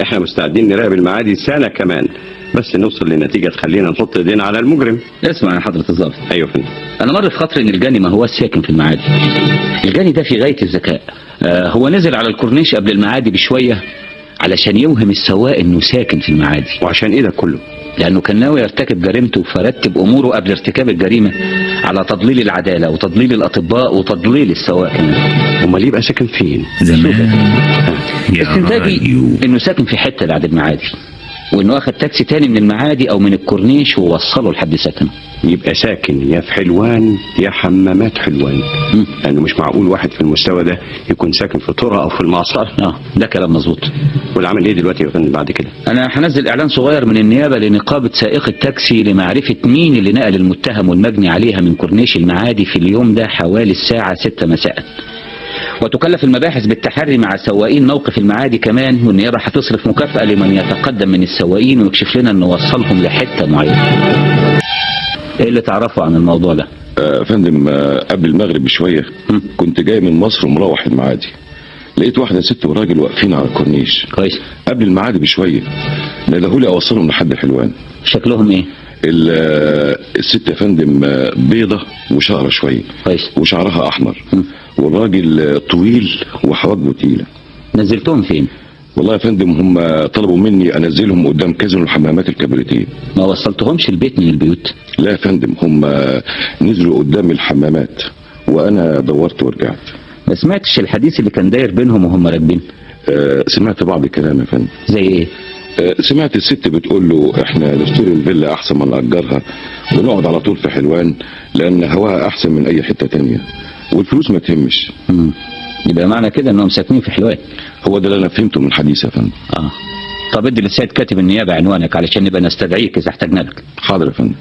احنا مستعدين نراقب المعادي سنة كمان، بس نوصل لنتيجة تخلينا نحط ايدينا على المجرم. اسمع يا حضرة الضابط. ايوه فندم. انا مر في خاطري ان الجاني ما هو ساكن في المعادي. الجاني ده في غاية الذكاء. هو نزل على الكورنيش قبل المعادي بشوية علشان يوهم السواق انه ساكن في المعادي. وعشان ايه ده كله؟ لانه كان ناوي يرتكب جريمته، فرتب اموره قبل ارتكاب الجريمة على تضليل العدالة وتضليل الاطباء وتضليل السواق كمان. امال يبقى ساكن فين؟ زمان استنتاجي انه ساكن في حتة بعد المعادي، وانه اخد تاكسي تاني من المعادي او من الكورنيش ووصله لحد سكنه. يبقى ساكن يا في حلوان يا حمامات حلوان، لانه مش معقول واحد في المستوى ده يكون ساكن في طرة او في المعصر. ده كلام مظبوط. والعمل ايه دلوقتي يا فندم بعد كده؟ انا هنزل اعلان صغير من النيابه لنقابه سائق التاكسي لمعرفه مين اللي نقل المتهم والمجني عليها من كورنيش المعادي في اليوم ده حوالي الساعه 6 مساء. وتكلف المباحث بالتحري مع سواقين موقف المعادي كمان، والنيابه هتصرف مكافاه لمن يتقدم من السواقين ويكشف لنا انه وصلهم لحته معينه. ايه اللي تعرفوا عن الموضوع ده؟ فندم، قبل المغرب بشويه كنت جاي من مصر ومروح المعادي، لقيت واحده ست وراجل واقفين على الكورنيش. كويس. قبل المعادي بشويه ندهولي اوصلهم لحد حلوان. شكلهم ايه؟ الست يا فندم بيضه وشعره شويه. كويس. وشعرها احمر. والراجل طويل وحواجبه تقيله. نزلتهم فين؟ والله يا فندم هم طلبوا مني انزلهم قدام كازينو الحمامات الكبريتيه. ما وصلتهمش البيت من البيوت؟ لا يا فندم، هم نزلوا قدام الحمامات وانا دورت ورجعت. ما سمعتش الحديث اللي كان داير بينهم وهم راكبين؟ سمعت بعض الكلام يا فندم. زي ايه؟ سمعت الست بتقول له احنا نشتري الفيلا احسن ما نأجرها ونقعد على طول في حلوان لان هواها احسن من اي حته تانية والفلوس ما تهمش. يبقى معنى كده انهم ساكنين في حلوان. هو ده اللي انا فهمته من الحديث يا فندم. طب ادي للسيد كاتب النيابه عنوانك علشان نبقى نستدعيك اذا احتاجنا لك. حاضر يا فندم.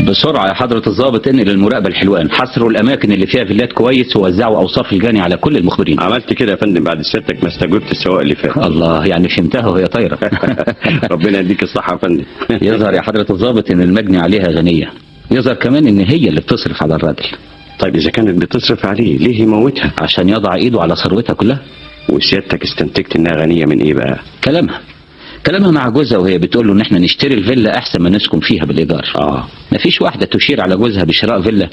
بسرعه يا حضره الضابط انقل المراقبه لحلوان، حصروا الاماكن اللي فيها فيلات كويس ووزعوا اوصاف الجاني على كل المخبرين. عملت كده يا فندم بعد سيادتك ما استجبت السواق اللي فات. الله، يعني فهمتها وهي طايره. ربنا يديك الصحه يا فندم. يظهر يا حضره الضابط ان المجني عليها غنيه، يظهر كمان ان هي اللي بتصرف على الراجل. طيب اذا كانت بتصرف عليه ليه يموتها؟ عشان يضع ايده على ثروتها كلها. وسيادتك استنتجت انها غنيه من ايه بقى؟ كلامها مع جوزها وهي بتقول له ان احنا نشتري الفيلا احسن ما نسكن فيها بالايجار. مفيش واحده تشير على جوزها بشراء فيلا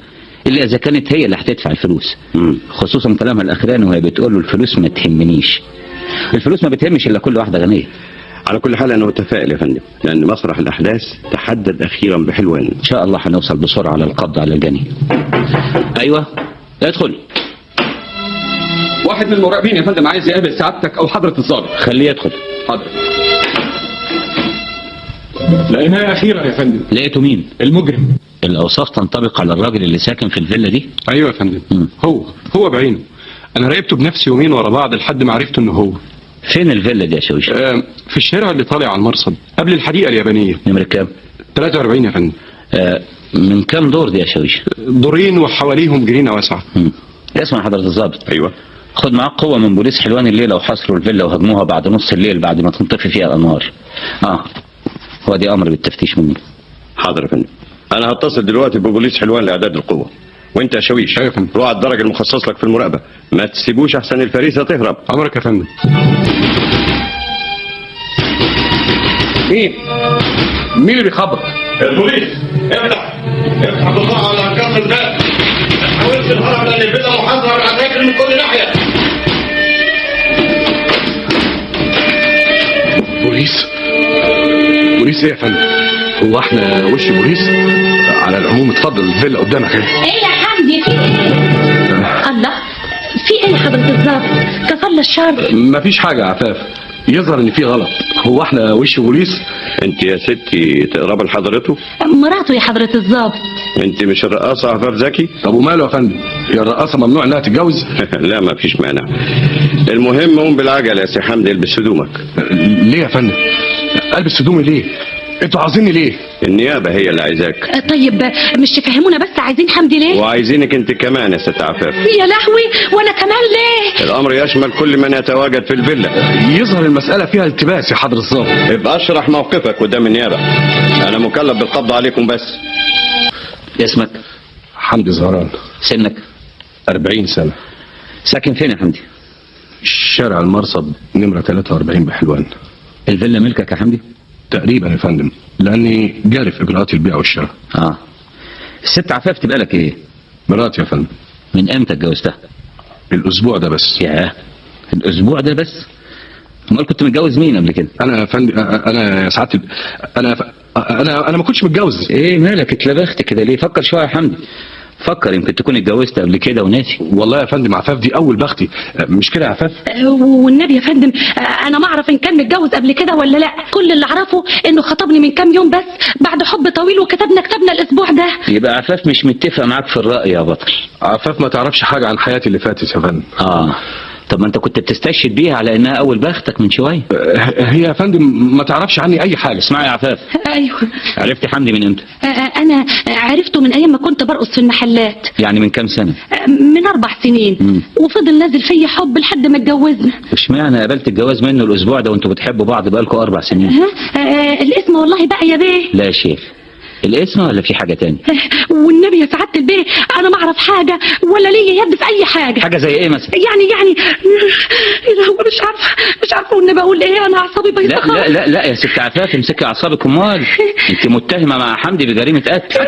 الا اذا كانت هي اللي هتدفع الفلوس. خصوصا كلامها الاخراني وهي بتقول له الفلوس ما تهمنيش. الفلوس ما بتهمش الا كل واحده غنيه. على كل حال انا متفائل يا فندم لان مسرح الاحداث تحدد اخيرا بحلوان. ان شاء الله هنوصل بسرعه للقبض على الجني. ايوه ادخل. واحد من المراقبين يا فندم عايز يقابل سعادتك او حضره الضابط. خليه يدخل. حاضر. لقيناه اخيرا يا فندم. لقيته مين؟ المجرم. الاوصاف تنطبق على الراجل اللي ساكن في الفيلا دي؟ ايوه يا فندم. هو بعينه. انا راقبته بنفسي يومين ورا بعض لحد ما عرفت انه هو. فين الفيلا دي يا شويش؟ في الشارع اللي طالع على المرصد قبل الحديقه اليابانيه. نمرة كام؟ 43 يا فندم. من كام دور دي يا شويش؟ دورين وحواليهم جنينه واسعه. اسمع حضرة الضابط. ايوه. خد معاك قوة من بوليس حلوان الليلة وحصروا الفيلا وهجموها بعد نص الليل بعد ما تنطفي فيها الأنوار. هو دي أمر بالتفتيش مني. حاضر يا فندم. أنا هتصل دلوقتي ببوليس حلوان لإعداد القوة. وأنت يا شويش روح على الدرج المخصص لك في المراقبة، ما تسيبوش أحسن الفريسة تهرب. أمرك يا فندم. مين اللي بيخبط؟ البوليس. افتح بسرعة على الكسر الباب. ما تحاولش الهرب لأن الفيلا محاصرة بالعساكر من كل ناحية. بوليس ايه يا فندم؟ هو احنا وش بوليس؟ على العموم اتفضل الفيلا قدامك اهي. ايه يا حمدي في ايه؟ الله، في ايه يا حضرة الضابط؟ كفر الشر. مفيش حاجة يا عفاف، يظهر ان في غلط. هو احنا وش بوليس؟ انت يا ستي تقربي لحضرته؟ مراته يا حضرة الضابط. انت مش الرقاصة عفاف زكي؟ طب وماله يا فندم؟ يا الرقاصة ممنوع انها تتجوز؟ لا مفيش مانع. المهم قوم بالعجلة يا سي حمدي البس هدومك. ليه يا فندم؟ البس هدومي ليه؟ انتوا عايزيني ليه؟ النيابة هي اللي عايزاك. طيب مش تفهمونا بس عايزين حمدي ليه؟ وعايزينك انت كمان يا ست عفاف. يا لهوي، وانا كمان ليه؟ الامر يشمل كل من يتواجد في الفيلا. يظهر المسألة فيها التباس يا حضر الضابط. ابقى اشرح موقفك قدام النيابة. انا مكلف بالقبض عليكم بس. اسمك؟ حمدي زهران. سنك؟ 40 سنة. ساكن فين يا حمدي؟ شارع المرصد نمرة 43 بحلوان. الفيلا ملكك يا حمدي؟ تقريبا يا فندم، لاني جاري في اجراءات البيع والشراء. الست عفاف تبقى لك ايه؟ مراتي يا فندم. من امتى اتجوزتها؟ الاسبوع ده بس. ياه، الاسبوع ده بس؟ امال كنت متجوز مين قبل كده؟ انا يا فندم، انا يا سعادة انا ما كنتش متجوز. ايه مالك اتلبخت كده ليه؟ فكر شويه يا حمدي. فكر يمكن تكون اتجوزت قبل كده وناسي. والله يا فندم عفاف دي اول بختي، مش كده يا عفاف؟ والنبي يا فندم انا ما اعرف ان كان متجوز قبل كده ولا لا، كل اللي اعرفه انه خطبني من كام يوم بس بعد حب طويل وكتبنا كتابنا الاسبوع ده. يبقى عفاف مش متفق معاك في الرأي يا بطل. عفاف ما تعرفش حاجة عن حياتي اللي فاتت يا فندم. طب ما انت كنت بتستشهد بيها على انها اول بختك من شويه. هي يا فندم ما تعرفش عني اي حاجه. اسمعي يا عفاف. ايوه. عرفتي حمدي من امتى؟ انا عرفته من ايام ما كنت برقص في المحلات. يعني من كام سنه؟ من 4 سنين. وفضل نازل فيا حب لحد ما اتجوزنا. اشمعنى قابلت الجواز منه الاسبوع ده وانتوا بتحبوا بعض بقالكم 4 سنين؟ الاسم والله بقى يا بيه. لا يا شيخ، الاسم ولا في حاجه تانية؟ والنبي يا سعاده البيه انا ما اعرف حاجه ولا ليا يد في اي حاجه. حاجه زي ايه مثلا؟ يعني هو مش عارفه والنبي اقول ايه، انا اعصابي بايظه خالص. لا يا ست عفاف امسكي اعصابك. امال انت متهمه مع حمدي بجريمه قتل.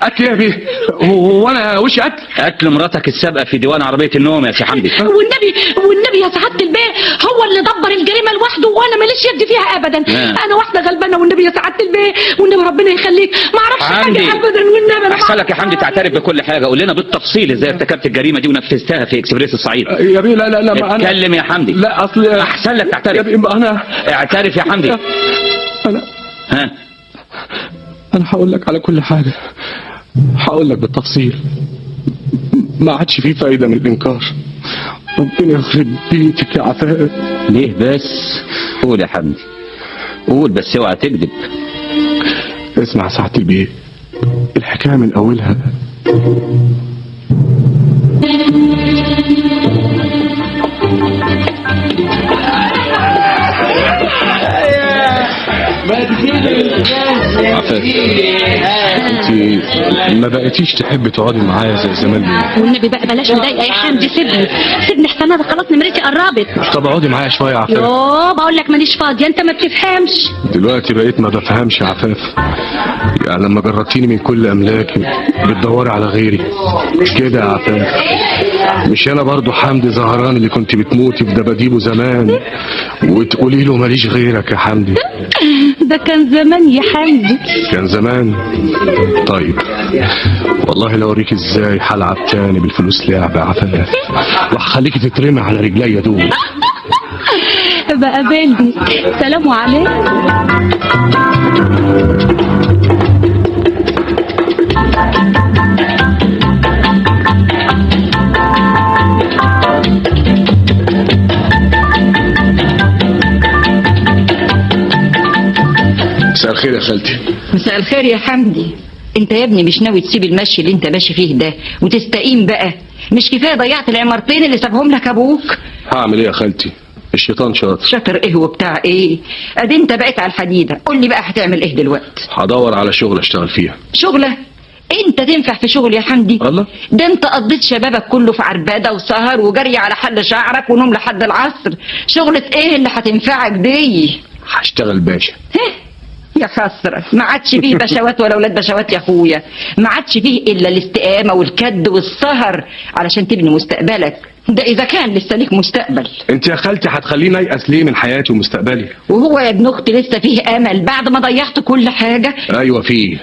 قتل يا بيه؟ وانا وشي قتل مراتك السابقه في ديوان عربيه النوم يا سي حمدي. والنبي يا سعاده البيه هو اللي دبر الجريمه لوحده وانا ماليش يد فيها ابدا. انا واحده غلبانه والنبي يا سعاده البيه والنبي ربنا يخليك ما اعرفش حاجه ابدا والنبي. احسن لك يا حمدي تعترف بكل حاجه، قول لنا بالتفصيل ازاي ارتكبت الجريمه دي ونفذتها في اكسبريس الصعيد. يا بيه لا ما انا اتكلم يا حمدي. لا اصل احسن لك تعترف. يا بيه انا اعترف يا حمدي. انا هقول لك على كل حاجه، هقول لك بالتفصيل، ما عادش فيه فايده من الانكار. ربنا يخرب بيتك يا عفاف. ليه بس؟ قول يا حمدي قول، بس اوعى تكذب. اسمع سعادة البيه، الحكايه من اولها. عفاف انت ما بقيتيش تحبي تقعدي معايا زي زمان ليه؟ والنبي بقى بلاش مضايقه يا حمدي، سيبني احسن انا خلاص نمرتي قربت. طب اقعدي معايا شويه يا عفاف. يوه بقول لك ماليش فاضيه، انت ما بتفهمش. دلوقتي بقيت ما بفهمش يا عفاف، يعني لما جربتيني من كل املاكي بتدوري على غيري، مش كده يا عفاف؟ مش انا برضو حمدي زهران اللي كنت بتموتي في دباديبه زمان وتقولي له ماليش غيرك يا حمدي؟ ده كان زمان يا حمدي. كان زمان. طيب والله لو اوريك ازاي هلعب تاني بالفلوس لعبه يا عفاف، وهخليكي تترمي على رجليا دول. بقابلني. سلام عليكم. مساء الخير يا خالتي. مساء الخير يا حمدي. انت يا ابني مش ناوي تسيب المشي اللي انت ماشي فيه ده وتستقيم بقى؟ مش كفايه ضيعت العمارتين اللي سابهم لك ابوك؟ هعمل ايه يا خالتي؟ الشيطان شاطر. شاطر ايه وبتاع ايه؟ ادي انت بقيت على الحديده، قول لي بقى هتعمل ايه دلوقتي؟ هدور على شغل اشتغل فيها. شغله؟ انت تنفع في شغل يا حمدي؟ الله، ده انت قضيت شبابك كله في عرباده وسهر وجري على حل شعرك ونوم لحد العصر. شغلة ايه اللي هتنفعك دي؟ هشتغل باشا. يا خسرة، ما عادش فيه بشوات ولا ولاد بشوات يا اخويا، ما عادش فيه الا الاستقامه والكد والسهر علشان تبني مستقبلك، ده اذا كان لسه ليك مستقبل. انت يا خالتي هتخليني ايأس ليه من حياتي ومستقبلي؟ وهو يا ابن اختي لسه فيه امل بعد ما ضيعت كل حاجه؟ ايوه فيه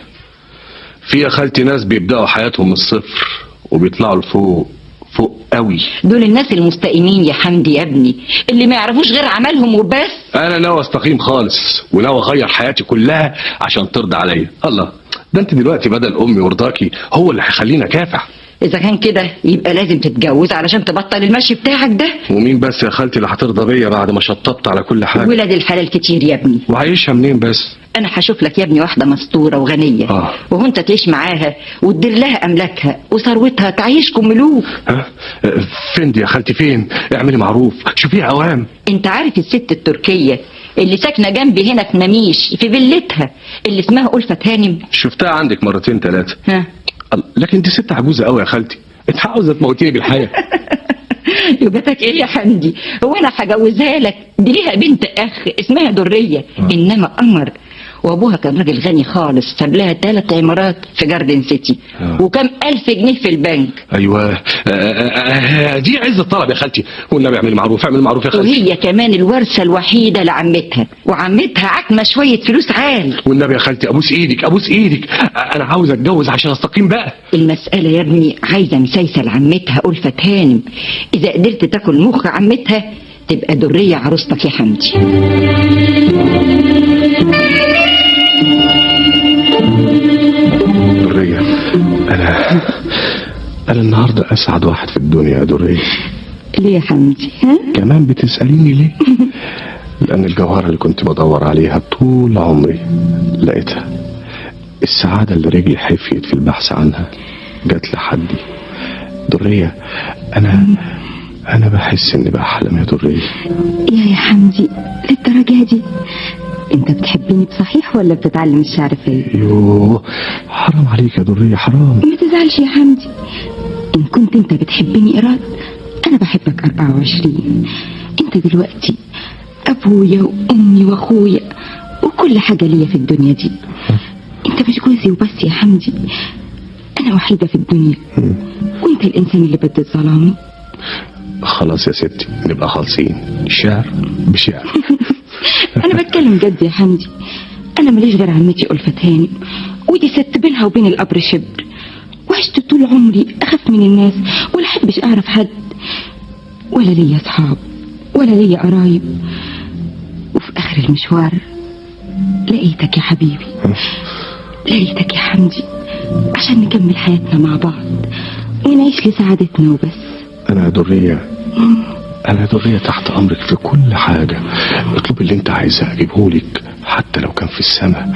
يا خالتي ناس بيبداوا حياتهم من الصفر وبيطلعوا لفوق فوق قوي. دول الناس المستقيمين يا حمدي يا ابني، اللي ما يعرفوش غير عملهم وبس. انا ناوي استقيم خالص وناوي اغير حياتي كلها عشان ترضى عليا. الله، ده انت دلوقتي بدل امي ورضاكي هو اللي هيخليني اكافح. اذا كان كده يبقى لازم تتجوز علشان تبطل المشي بتاعك ده. ومين بس يا خالتي اللي هترضى بيا بعد ما شطبت على كل حاجه؟ ولاد الحلال كتير يا ابني. وعايشها منين بس؟ انا هشوف لك يا ابني واحده مستوره وغنيه وهو انت تعيش معاها وتدير لها املاكها وثروتها تعيشكم ملوك. فين دي يا خالتي؟ فين؟ اعملي معروف شوفيها اوام. انت عارف الست التركيه اللي ساكنه جنبي هنا في مميش في فيلتها اللي اسمها ألفة هانم؟ شفتها عندك مرتين 3. لكن دي ست عجوزه قوي يا خالتي، انت عاوزه تموتيني بالحياه. يبقى ايه يا حمدي؟ هو انا هجوزها لك؟ دي ليها بنت اخ اسمها دريه انما قمر، وابوها كان راجل غني خالص، ساب لها 3 عمارات في جاردن سيتي وكم 1000 جنيه في البنك. ايوه دي عز الطلب يا خالتي، والنبي اعمل معروف اعمل معروف يا خالتي. وهي كمان الورثة الوحيدة لعمتها، وعمتها عكمة شوية فلوس عال. والنبي يا خالتي ابوس ايدك ابوس ايدك، انا عاوز اتجوز عشان استقيم بقى. المسألة يا ابني عايزة مسايسة لعمتها ألفة هانم، إذا قدرت تاكل مخ عمتها تبقى درية عروستك يا حمدي. درية، أنا النهاردة أسعد واحد في الدنيا يا درية. ليه يا حمدي؟ ها؟ كمان بتسأليني ليه؟ لأن الجوهرة اللي كنت بدور عليها طول عمري لقيتها. السعادة اللي رجلي حفيت في البحث عنها جات لحدي. درية، أنا بحس إني بحلم يا درية. يا حمدي للدرجة دي؟ انت بتحبني بصحيح ولا بتتعلم الشعر فيا؟ يوه حرام عليك يا درية حرام. ما تزعلش يا حمدي، ان كنت انت بتحبني إراد انا بحبك 24. انت دلوقتي ابويا وامي واخويا وكل حاجة ليا في الدنيا دي. انت مش جوزي وبس يا حمدي، انا وحيدة في الدنيا وانت الانسان اللي بده ظلامي. خلاص يا ستي نبقى خالصين، شعر بشعر. انا بتكلم جد يا حمدي، انا ماليش غير عمتي ألفة هانم، ودي ست بينها وبين القبر شبر، وعشت طول عمري اخاف من الناس ولا احبش اعرف حد، ولا ليا اصحاب ولا ليا قرايب، وفي اخر المشوار لقيتك يا حبيبي، لقيتك يا حمدي عشان نكمل حياتنا مع بعض ونعيش لسعادتنا وبس. أنا يا درية تحت أمرك في كل حاجة، اطلب اللي أنت عايزاه أجيبهولك حتى لو كان في السماء.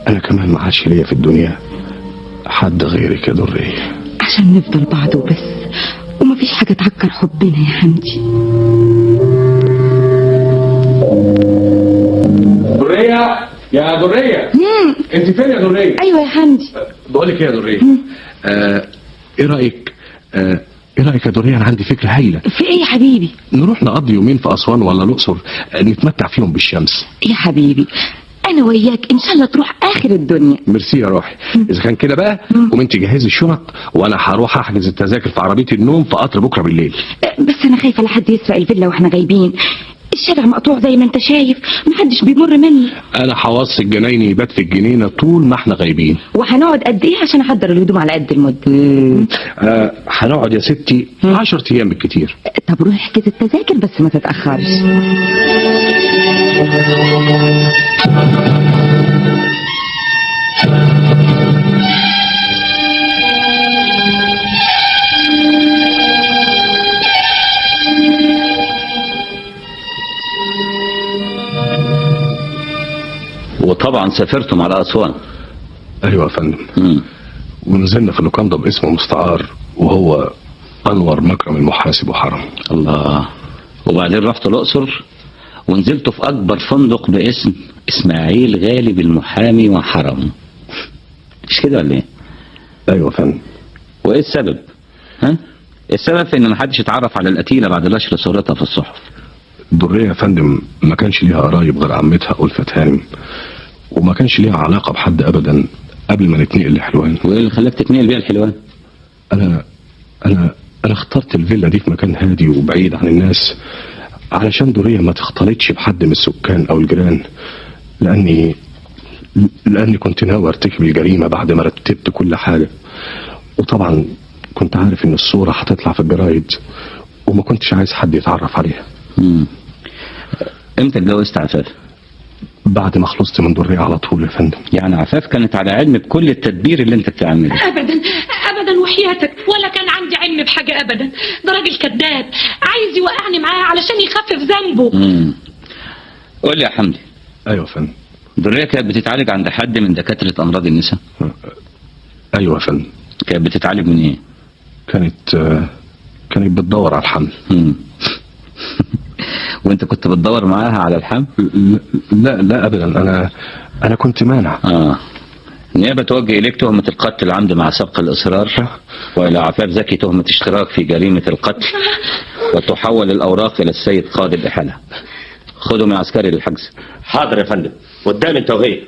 أنا كمان ما عادش ليا في الدنيا حد غيرك يا درية، عشان نفضل بعض وبس، ومفيش حاجة تعكر حبنا يا حمدي. درية يا درية، أنت فين يا درية؟ أيوة يا حمدي. بقولك إيه يا درية؟ إيه رأيك يا درية؟ أنا عندي فكرة هايلة. في إيه يا حبيبي؟ نروح نقضي يومين في أسوان ولا الأقصر، نتمتع فيهم بالشمس. يا حبيبي أنا وياك إن شاء الله تروح آخر الدنيا. ميرسي يا روحي. إذا كان كده بقى قوم أنت جهزي الشنط وأنا هروح أحجز التذاكر في عربية النوم في قطر بكرة بالليل. بس أنا خايفة لحد يسرق الفيلا وإحنا غايبين، الشارع مقطوع زي ما أنت شايف، محدش بيمر مني. أنا هوصي الجناين يبات في الجنينة طول ما إحنا غايبين. وهنقعد قد إيه عشان أحضر الهدوم على قد المدة؟ هنقعد يا ستي 10 أيام بالكتير. طب روح احجز التذاكر بس ما تتأخرش. وطبعا سافرتم على أسوان. أيوة يا فندم. ونزلنا في اللوكاندا باسم مستعار وهو أنور مكرم المحاسب وحرم. الله. وبعدين رحتوا الأقصر ونزلتوا في أكبر فندق باسم إسماعيل غالب المحامي وحرم، مش كده ولا إيه؟ أيوة يا فندم. وإيه السبب؟ ها؟ السبب في إن محدش اتعرف على القتيلة بعد نشر صورتها في الصحف. درية يا فندم ما كانش ليها قرايب غير عمتها ألفة هانم، وما كانش ليها علاقة بحد أبدا قبل ما نتنقل لحلوان. وإيه اللي خلاك تتنقل بيها لحلوان؟ أنا اخترت الفيلا دي في مكان هادي وبعيد عن الناس علشان درية ما تختلطش بحد من السكان أو الجيران، لأني كنت ناوي ارتكب الجريمة بعد ما رتبت كل حاجة، وطبعا كنت عارف إن الصورة هتطلع في الجرايد وما كنتش عايز حد يتعرف عليها. امتى اتجوزت عفاف؟ بعد ما خلصت من درية على طول يا فندم. يعني عفاف كانت على علم بكل التدبير اللي انت بتعمله؟ ابدا وحياتك ولا كان عندي علم بحاجه ابدا، ده راجل كذاب عايز يوقعني معاه علشان يخفف ذنبه. قول لي يا حمدي. ايوه يا فندم. درية كانت بتتعالج عند حد من دكاتره امراض النساء؟ ايوه يا فندم. كانت بتتعالج من ايه؟ كانت بتدور على الحمل. وانت كنت بتدور معاها على الحمل؟ لا ابدا، انا كنت مانع. النيابه توجه اليك تهمه القتل العمد مع سبق الاصرار، والى عفاف زكي تهمه اشتراك في جريمه القتل، وتحول الاوراق الى السيد قاضي الاحاله. خدهم يا عسكري للحجز. حاضر يا فندم. قدام انت وهي.